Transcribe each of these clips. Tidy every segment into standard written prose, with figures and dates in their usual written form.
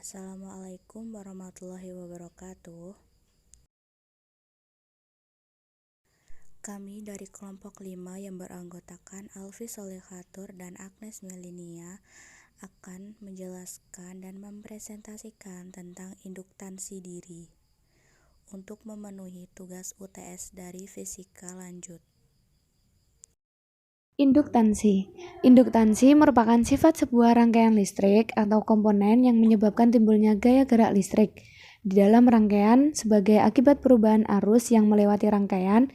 Assalamualaikum warahmatullahi wabarakatuh. Kami dari kelompok 5 yang beranggotakan Alfi Solekhatur dan Agnes Melinia akan menjelaskan dan mempresentasikan tentang induktansi diri untuk memenuhi tugas UTS dari fisika lanjut. Induktansi. Induktansi merupakan sifat sebuah rangkaian listrik atau komponen yang menyebabkan timbulnya gaya gerak listrik di dalam rangkaian sebagai akibat perubahan arus yang melewati rangkaian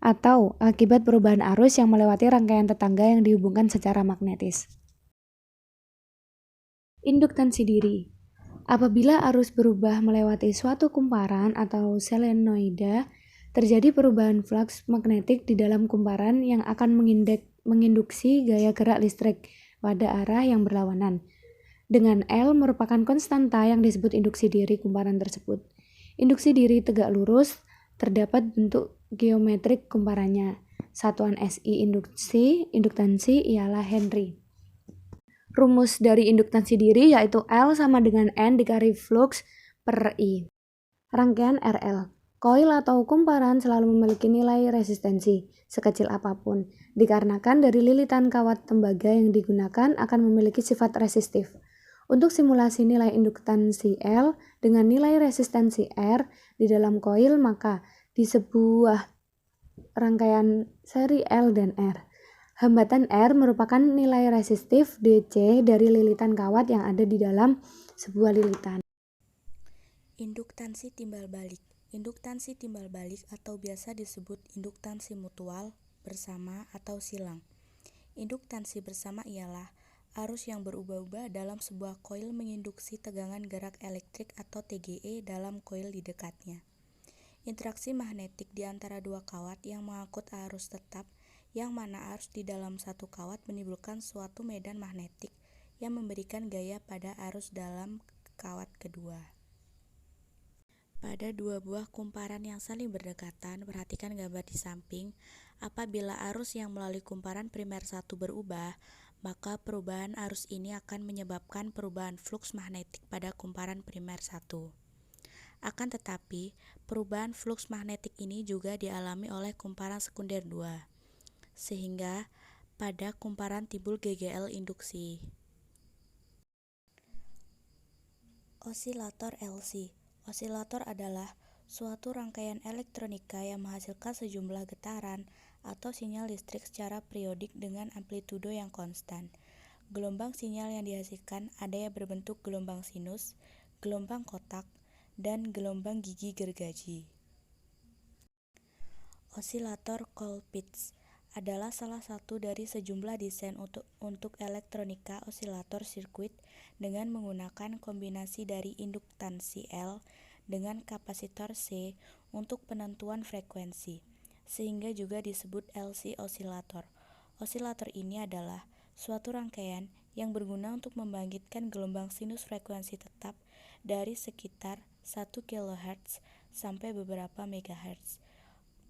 atau akibat perubahan arus yang melewati rangkaian tetangga yang dihubungkan secara magnetis. Induktansi diri. Apabila arus berubah melewati suatu kumparan atau selenoida, terjadi perubahan flux magnetik di dalam kumparan yang akan menginduksi gaya gerak listrik pada arah yang berlawanan. Dengan L merupakan konstanta yang disebut induksi diri kumparan tersebut. Induksi diri tegak lurus terdapat bentuk geometrik kumparannya. Satuan SI induktansi ialah Henry. Rumus dari induktansi diri yaitu L sama dengan N dikali flux per I. Rangkaian RL. Koil atau kumparan selalu memiliki nilai resistensi, sekecil apapun, dikarenakan dari lilitan kawat tembaga yang digunakan akan memiliki sifat resistif. Untuk simulasi nilai induktansi L dengan nilai resistensi R di dalam koil, maka di sebuah rangkaian seri L dan R, hambatan R merupakan nilai resistif DC dari lilitan kawat yang ada di dalam sebuah lilitan. Induktansi timbal balik. Induktansi timbal balik atau biasa disebut induktansi mutual, bersama atau silang. Induktansi bersama ialah arus yang berubah-ubah dalam sebuah koil menginduksi tegangan gerak elektrik atau TGE dalam koil di dekatnya. Interaksi magnetik di antara dua kawat yang mengangkut arus tetap, yang mana arus di dalam satu kawat menimbulkan suatu medan magnetik yang memberikan gaya pada arus dalam kawat kedua. Pada dua buah kumparan yang saling berdekatan, perhatikan gambar di samping. Apabila arus yang melalui kumparan primer 1 berubah, maka perubahan arus ini akan menyebabkan perubahan flux magnetik pada kumparan primer 1. Akan tetapi, perubahan flux magnetik ini juga dialami oleh kumparan sekunder 2, sehingga pada kumparan timbul GGL induksi. Osilator LC. Osilator adalah suatu rangkaian elektronika yang menghasilkan sejumlah getaran atau sinyal listrik secara periodik dengan amplitudo yang konstan. Gelombang sinyal yang dihasilkan ada yang berbentuk gelombang sinus, gelombang kotak, dan gelombang gigi gergaji. Osilator Colpitts adalah salah satu dari sejumlah desain untuk elektronika osilator sirkuit dengan menggunakan kombinasi dari induktansi L dengan kapasitor C untuk penentuan frekuensi, sehingga juga disebut LC osilator. Osilator ini adalah suatu rangkaian yang berguna untuk membangkitkan gelombang sinus frekuensi tetap dari sekitar 1 kHz sampai beberapa MHz.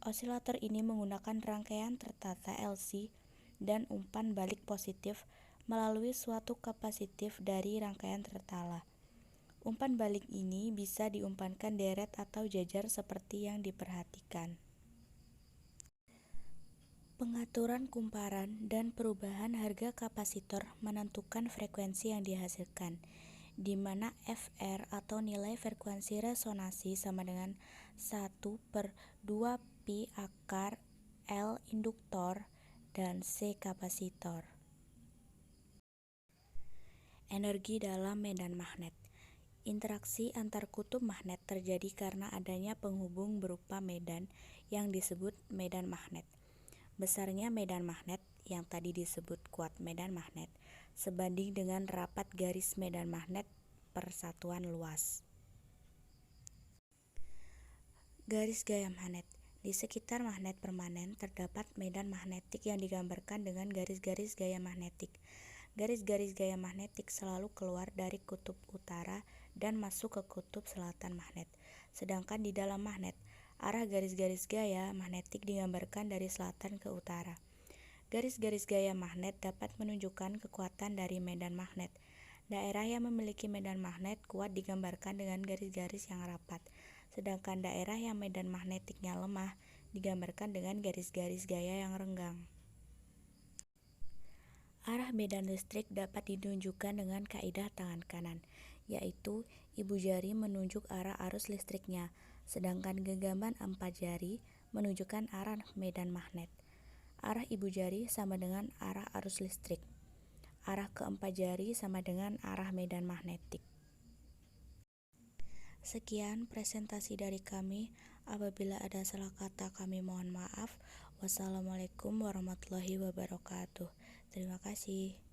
Osilator ini menggunakan rangkaian tertata LC dan umpan balik positif melalui suatu kapasitif dari rangkaian tertala. Umpan balik ini bisa diumpankan deret atau jajar seperti yang diperhatikan. Pengaturan kumparan dan perubahan harga kapasitor menentukan frekuensi yang dihasilkan, di mana Fr atau nilai frekuensi resonansi sama dengan 1/2 pi akar L induktor dan C kapasitor. Energi dalam medan magnet. Interaksi antar kutub magnet terjadi karena adanya penghubung berupa medan yang disebut medan magnet. Besarnya medan magnet yang tadi disebut kuat medan magnet sebanding dengan rapat garis medan magnet per satuan luas. Garis gaya magnet. Di sekitar magnet permanen terdapat medan magnetik yang digambarkan dengan garis-garis gaya magnetik. Garis-garis gaya magnetik selalu keluar dari kutub utara dan masuk ke kutub selatan magnet. Sedangkan di dalam magnet, arah garis-garis gaya magnetik digambarkan dari selatan ke utara. Garis-garis gaya magnet dapat menunjukkan kekuatan dari medan magnet. Daerah yang memiliki medan magnet kuat digambarkan dengan garis-garis yang rapat, sedangkan daerah yang medan magnetiknya lemah digambarkan dengan garis-garis gaya yang renggang. Arah medan listrik dapat ditunjukkan dengan kaidah tangan kanan, yaitu ibu jari menunjuk arah arus listriknya, sedangkan genggaman 4 jari menunjukkan arah medan magnet. Arah ibu jari sama dengan arah arus listrik. Arah keempat jari sama dengan arah medan magnetik. Sekian presentasi dari kami. Apabila ada salah kata kami mohon maaf. Wassalamualaikum warahmatullahi wabarakatuh. Terima kasih.